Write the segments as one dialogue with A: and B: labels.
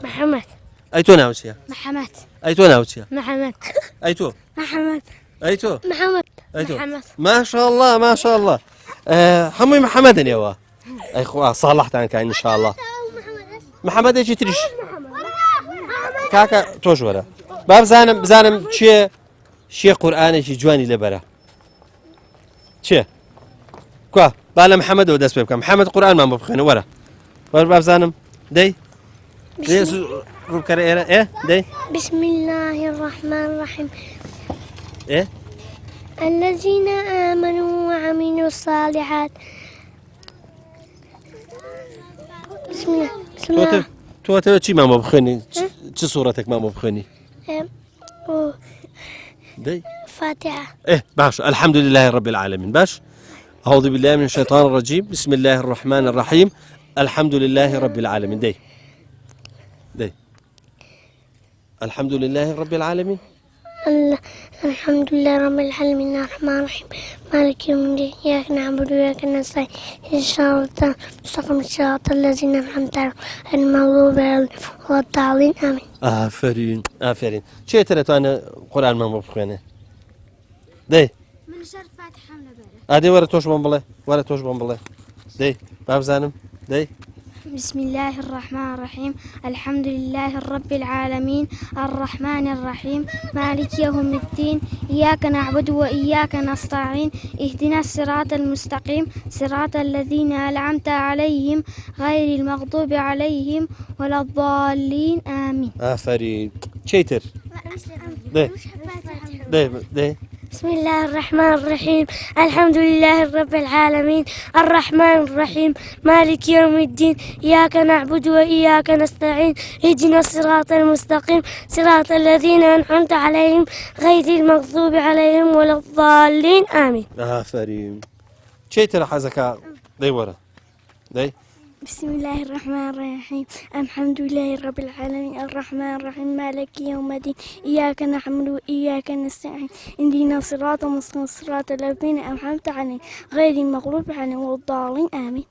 A: محمد.
B: أيتو ناوتشيا.
A: محمد.
B: أيتو ناوتشيا.
A: محمد.
B: أيتو.
A: محمد.
B: أيتو.
A: محمد.
B: أيتو.
A: محمد.
B: ما شاء الله ما شاء الله. حمي محمد يا أي خوا صالحت عنك إن شاء الله. محمد يجي تريش. كاكا توش ولا. باب زانم شيء قرآن شيء جواني لبرا. شيء. كوا بالا محمد وداس بيبكم محمد قرآن ما بخينه ورا. باب زانم دي. دي روب كريرة إيه دي.
A: بسم الله الرحمن الرحيم.
B: إيه.
A: الذين آمنوا وعملوا الصالحات. بسم الله. بسم الله.
B: تو شي ما بخيني شو صورتك ما بخيني. دي.
A: فاتحة.
B: إيه باش الحمد لله رب العالمين باش. أعوذ بالله من الشيطان الرجيم بسم الله الرحمن الرحيم الحمد لله رب العالمين دي. الحمد لله رب العالمين.
A: الحمد لله رب العالمين الرحمن الرحيم مالك يوم الدين إياك نعبد وإياك نستعين إن شاء الله مستقيم الصراط الذين أنعمت عليهم المغضوب عليهم ولا الضالين آمين.
B: آفرين شيء ترى أنا قرآن ما بخوانه دي
A: من شر فاتحة من بره
B: هذه ورا توش بمبلة دي باب زانم دي.
A: بسم الله الرحمن الرحيم الحمد لله رب العالمين الرحمن الرحيم مالك يوم الدين إياك نعبد وإياك نستعين اهدنا الصراط المستقيم صراط الذين أنعمت عليهم غير المغضوب عليهم ولا الضالين آمين.
B: آفرين شيتر دي.
A: بسم الله الرحمن الرحيم الحمد لله رب العالمين الرحمن الرحيم مالك يوم الدين إياك نعبد وإياك نستعين اهدنا الصراط المستقيم صراط الذين أنعمت عليهم غير المغضوب عليهم ولا الضالين آمين.
B: آفرين شيتر حزكا دي ورا دي.
A: بسم الله الرحمن الرحيم الحمد لله رب العالمين الرحمن الرحيم مالك يوم الدين إياك نعبد وإياك نستعين اهدنا الصراط المستقيم صراط الذين أنعمت عليهم غير المغضوب عليهم ولا الضالين آمين.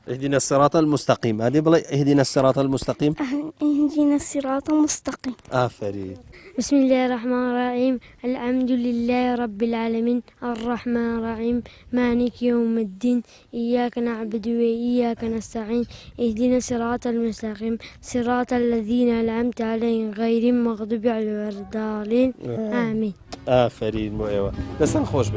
B: اهدنا الصراط المستقيم هذه بلا اهدنا الصراط المستقيم.
A: اهدنا الصراط المستقيم.
B: آفرين.
A: بسم الله الرحمن الرحيم الحمد لله رب العالمين الرحمن الرحيم مالك يوم الدين إياك نعبد وإياك نستعين اهدنا الصراط المستقيم صراط الذين أنعمت عليهم غير المغضوب عليهم ولا الضالين آمين.
B: آفرين مو إيوه بس نخوش